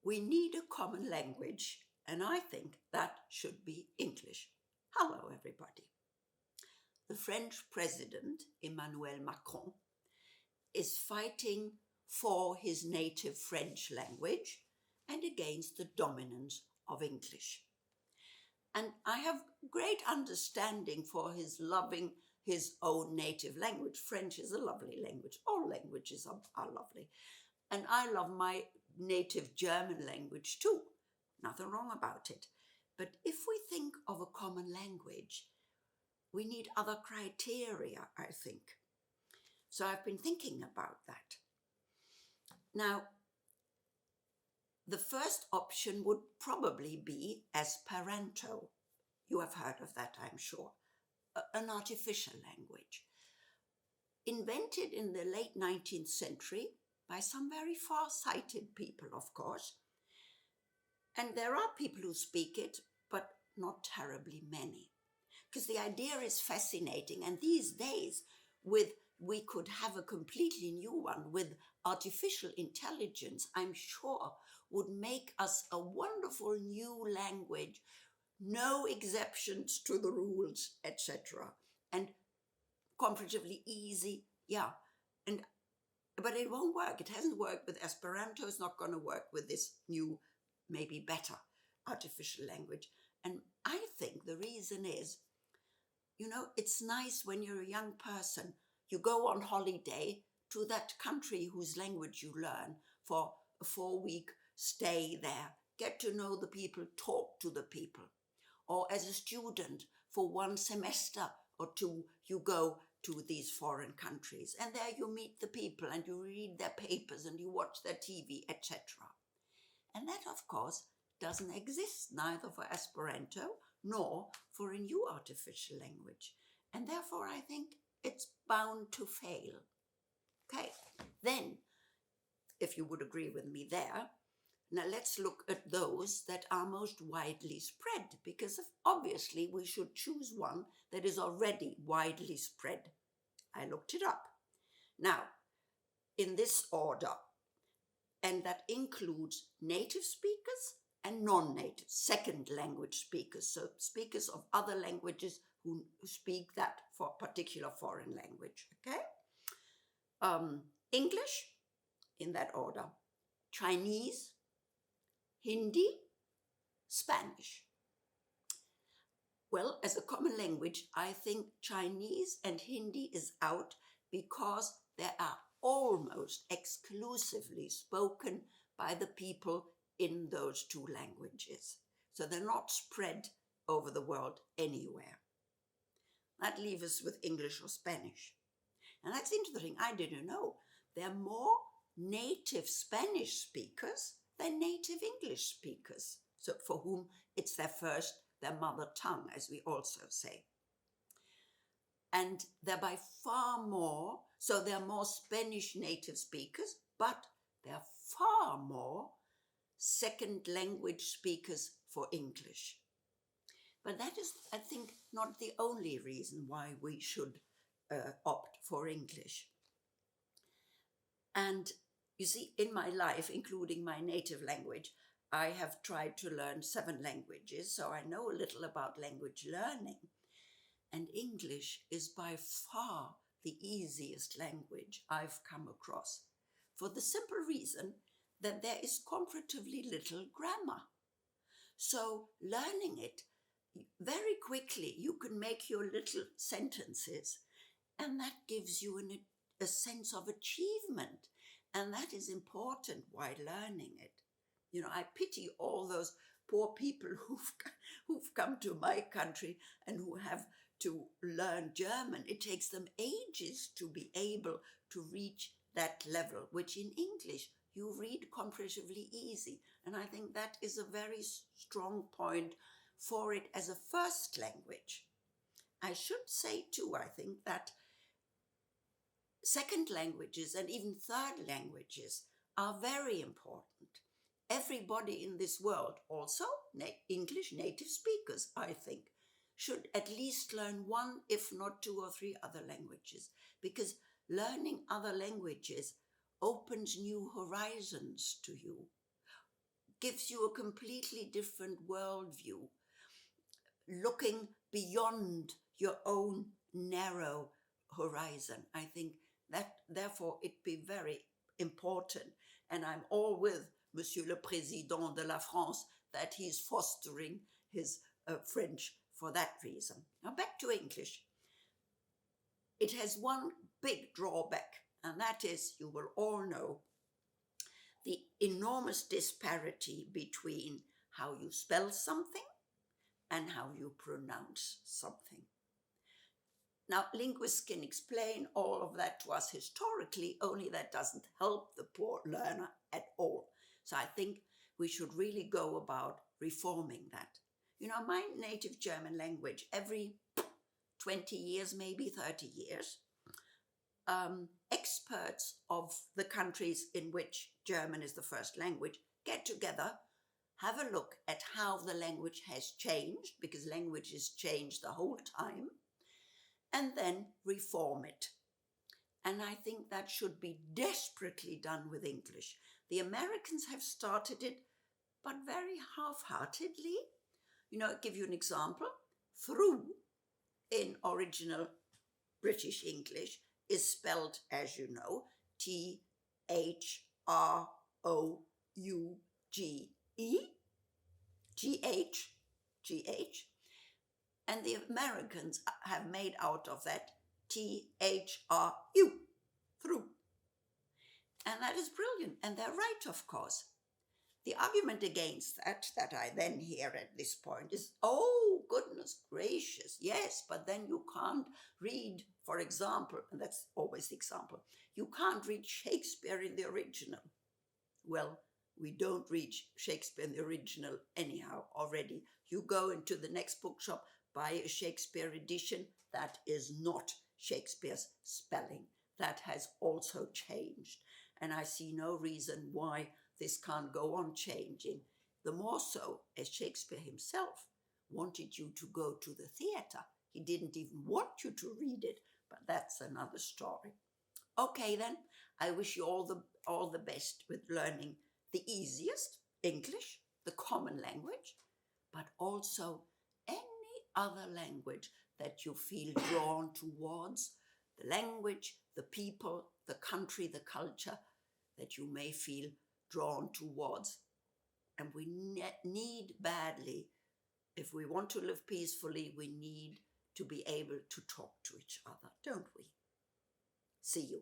We need a common language, and I think that should be English. Hello, everybody. The French president, Emmanuel Macron, is fighting for his native French language and against the dominance of English. And I have great understanding for his loving his own native language. French is a lovely language. All languages are lovely. And I love my native German language too. Nothing wrong about it. But if we think of a common language, we need other criteria, I think. So I've been thinking about that. Now, the first option would probably be Esperanto. You have heard of that, I'm sure. An artificial language. Invented in the late 19th century by some very far-sighted people, of course. And there are people who speak it, but not terribly many. Because the idea is fascinating. And these days, we could have a completely new one with artificial intelligence, I'm sure, would make us a wonderful new language, no exceptions to the rules, etc. And comparatively easy, yeah. But it won't work. It hasn't worked with Esperanto. It's not going to work with this new, maybe better artificial language. And I think the reason is, it's nice when you're a young person, you go on holiday to that country whose language you learn for a 4-week stay there, get to know the people, talk to the people. Or as a student, for 1 semester or 2, you go to these foreign countries, and there you meet the people and you read their papers and you watch their TV, etc. And that, of course, doesn't exist neither for Esperanto nor for a new artificial language. And therefore, I think it's bound to fail. Okay, then, if you would agree with me there, now let's look at those that are most widely spread, because obviously we should choose one that is already widely spread. I looked it up. Now, in this order, and that includes native speakers and non-native, second language speakers, so speakers of other languages who speak that for a particular foreign language, okay? English, in that order, Chinese, Hindi, Spanish. Well, as a common language, I think Chinese and Hindi is out because they are almost exclusively spoken by the people in those 2 languages. So they're not spread over the world anywhere. That leaves us with English or Spanish. And that's interesting. I didn't know. There are more native Spanish speakers than native English speakers, so for whom it's their mother tongue, as we also say. And they're by far more, so there are more Spanish native speakers, but there are far more second language speakers for English. But that is, I think, not the only reason why we should opt for English. And you see, in my life, including my native language, I have tried to learn 7 languages, so I know a little about language learning. And English is by far the easiest language I've come across, for the simple reason that there is comparatively little grammar. So learning it, very quickly you can make your little sentences, and that gives you a sense of achievement. And that is important while learning it. I pity all those poor people who've come to my country and who have to learn German. It takes them ages to be able to reach that level, which in English you read comparatively easy. And I think that is a very strong point for it as a first language. I should say too, I think that second languages and even third languages are very important. Everybody in this world, also English native speakers, I think, should at least learn 1, if not 2 or 3 other languages, because learning other languages opens new horizons to you. gives you a completely different worldview, looking beyond your own narrow horizon. I think that therefore it be very important. And I'm all with Monsieur le Président de la France that he's fostering his French for that reason. Now back to English. It has one big drawback, and that is, you will all know, the enormous disparity between how you spell something and how you pronounce something. Now, linguists can explain all of that to us historically, only that doesn't help the poor learner at all. So I think we should really go about reforming that. You know, my native German language, every 20 years, maybe 30 years, experts of the countries in which German is the first language get together, have a look at how the language has changed, because languages change the whole time, and then reform it. And I think that should be desperately done with English. The Americans have started it, but very half-heartedly. You know, I'll give you an example. Through, in original British English, is spelled, as you know, Througe, G-H. And the Americans have made out of that Thru, through. And that is brilliant. And they're right, of course. The argument against that I then hear at this point is, oh, goodness gracious, yes, but then you can't read, for example, and that's always the example, you can't read Shakespeare in the original. Well, we don't read Shakespeare in the original anyhow already. You go into the next bookshop, buy a Shakespeare edition. That is not Shakespeare's spelling. That has also changed. And I see no reason why this can't go on changing. The more so as Shakespeare himself wanted you to go to the theatre. He didn't even want you to read it, but that's another story. Okay then, I wish you all the best with learning the easiest, English, the common language, but also any other language that you feel drawn towards, the language, the people, the country, the culture that you may feel drawn towards. And we need badly, if we want to live peacefully, we need to be able to talk to each other, don't we? See you.